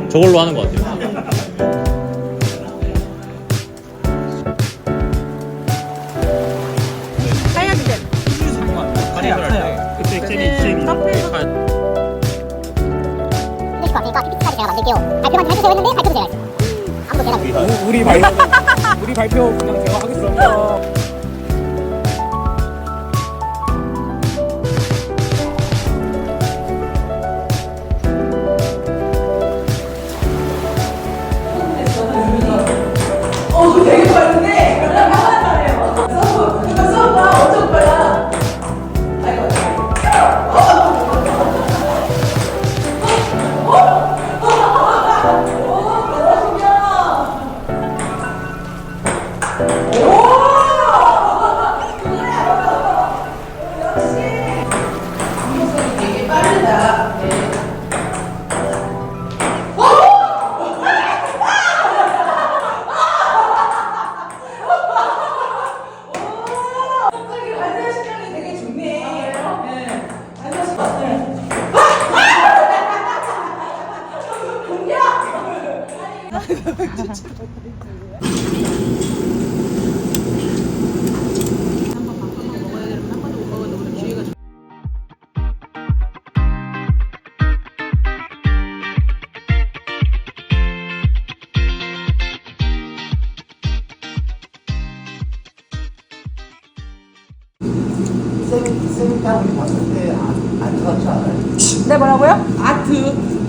저걸로 하는 것 같아요. 하얀색. 카레 할 때. 그때 잼이. 카페에서 그러니까 PPT까지 제가 만들게요. 발표만 좀 해주세요 했는데 발표도 제가 했어요. 아무도 대답 못 우리 발표는 우리 발표 그냥 제가 하겠습니다. 되게 빠른데 써봐 어쩔 거야. 되게 빠르다. 갑자기 완전 시간이 되게 좋네. 네. 완전 시간. 쌤이 봤을 때 안 같지 않아요? 네, 뭐라고요? 아트.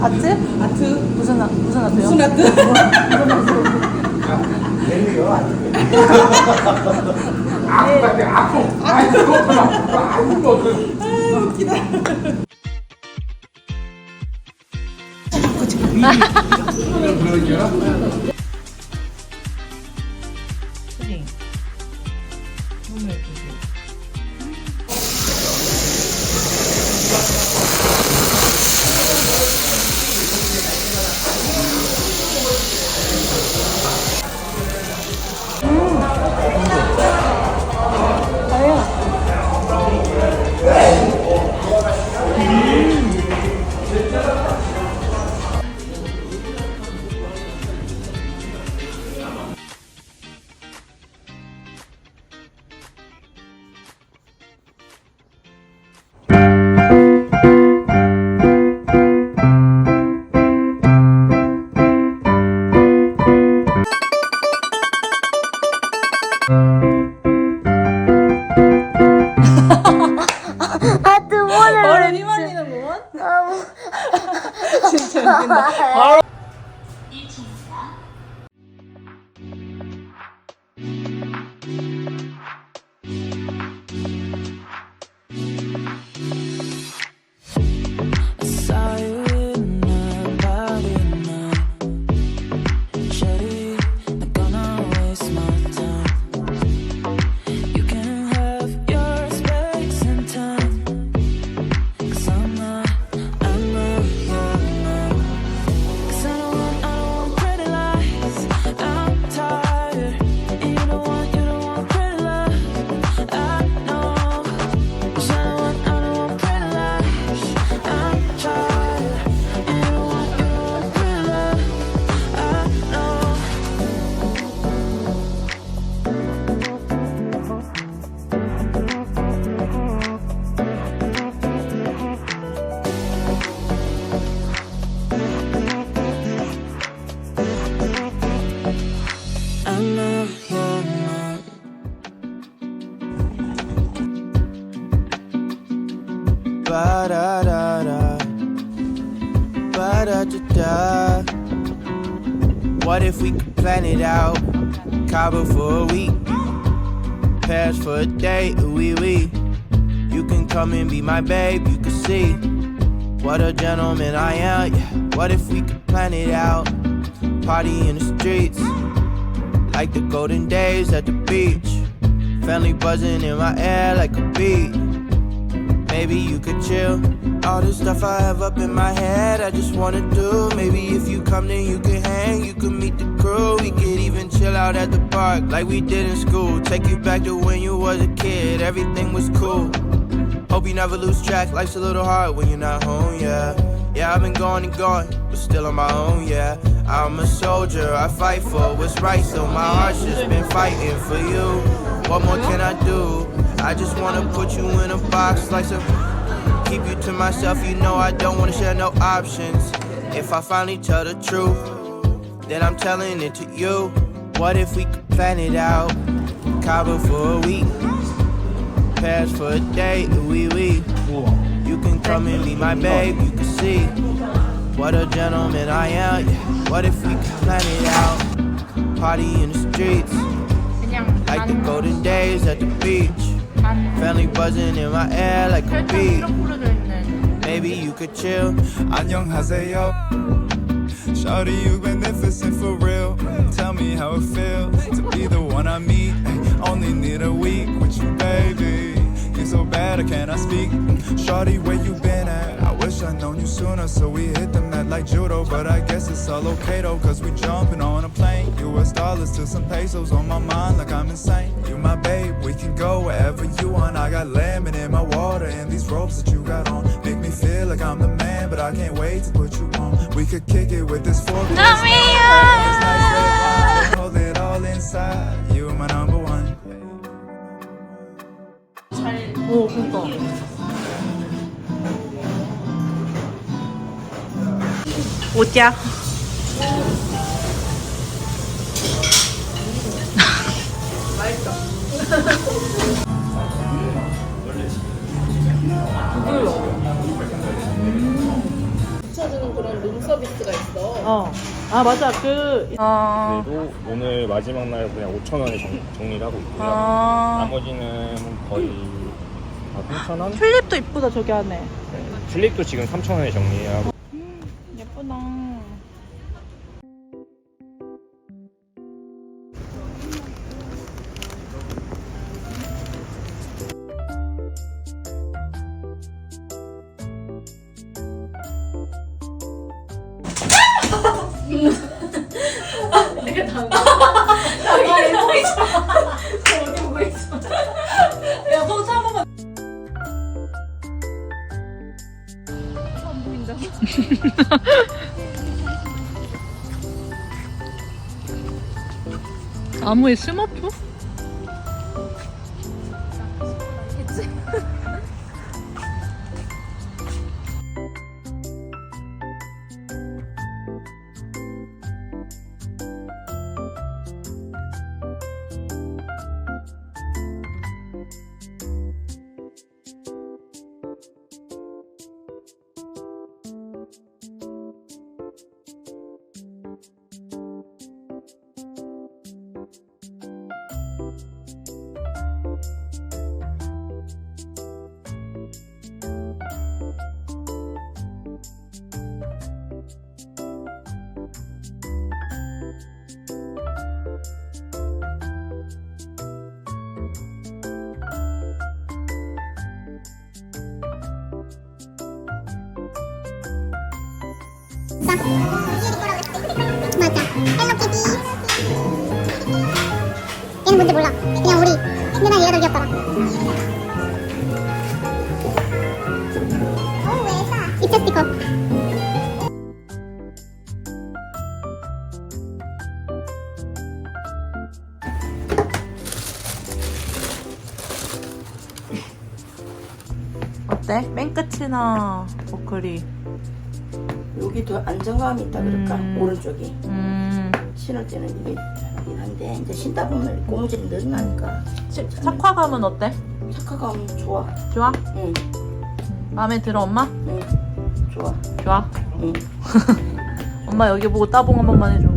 아트? 아트. 무슨 아트요? 무슨 아트? 내려요 안 돼. 아무 같아 아무. 아니 그거구나. 아무도 없어. 웃기다. 머리 휘말리는 건? 진짜 웃긴다. Ba-da-da-da, ba-da-da-da. What if we could plan it out? Cabo for a week, Paris for a day, ooh-wee-wee. You can come and be my babe, you can see what a gentleman I am, yeah. What if we could plan it out? Party in the streets, like the golden days at the beach. Family buzzing in my air like a beat. Maybe you could chill. All this stuff I have up in my head, I just wanna do. Maybe if you come then you can hang, you can meet the crew. We could even chill out at the park like we did in school. Take you back to when you was a kid, everything was cool. Hope you never lose track, life's a little hard when you're not home, yeah. Yeah, I've been going and going, but still on my own, yeah. I'm a soldier, I fight for what's right, so my heart's just been fighting for you. What more can I do? I just wanna put you in a box like some. Keep you to myself, you know I don't wanna share no options. If I finally tell the truth, then I'm telling it to you. What if we could plan it out? Cabo for a week, Paris for a day, oui. You can come and be my babe, you can see what a gentleman I am. What if we could plan it out? Party in the streets, like the golden days at the beach. Family buzzing in my air like a bee. Maybe you could chill. 안녕하세요. Shawty, you magnificent for real. Tell me how it feels to be the one I meet. Only need a week with you, baby. You're so bad, I cannot speak. Shawty, where you been at? I wish I'd known you sooner, so we hit the mat like judo. But I guess it's all okay though, cause we jumping on a plane. US dollars to some pesos on my mind like I'm insane. You my babe, we can go wherever you want. I got lemon in my water and these ropes that you got on make me feel like I'm the man, but I can't wait to put you on. We could kick it with this 4 hold it all inside. You my number one. 오, 그니까. 오자. 맛있다. 붙여주는 그런 룸 서비스가 있어. 아, 맞아. 그래도 오늘 마지막 날 그냥 5,000원에 정리를 하고 있고요. 나머지는 거의 3,000원? 튤립도 이쁘다, 저기 안에. 튤립도 지금 3,000원에 정리하고. 예쁘다. 되게 당겨. 여기 보이죠? 여기 보이죠? 야, 포즈 한 번만. 안 보인다. 나무에 스머프? 맞아. 헬로키티. 얘는 뭔지 몰라. 그냥 우리. 근데 난 얘가 더 귀엽더라. 오, 왜 싸? 입체 스티커. 어때? 맨 끝이나 버클이. 여기 더 안정감이 있다 그럴까? 오른쪽이 신을 때는 이게 편하긴 한데 이제 신다 보면 고무줄이 늘어나니까 착화감은 어때? 착화감 좋아. 좋아? 응. 마음에 들어 엄마? 응. 좋아. 좋아? 응. 엄마 여기 보고 따봉 한 번만 해줘.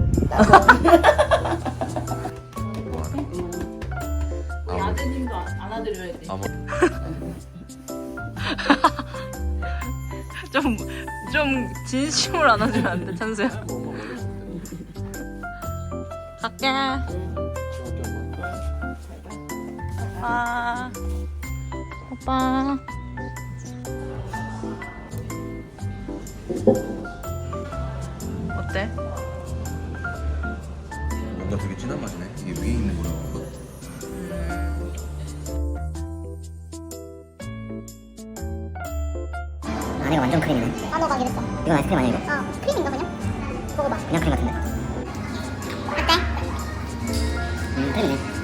우리 아드님도 안아드려야 돼. 좀 진심으로 안아주면 안 돼, 찬수야? 갈게. 오빠. 오빠. 어때? 뭔가 되게 진한 맛이네. 이게 위에 있는 거랑. 안에가 완전 크림이네. 나눠가기랬어. 이건 아이스크림 아니야 이거? 크림인가 그냥? 먹어봐. 그냥 크림 같은데. 어때? 크림이네.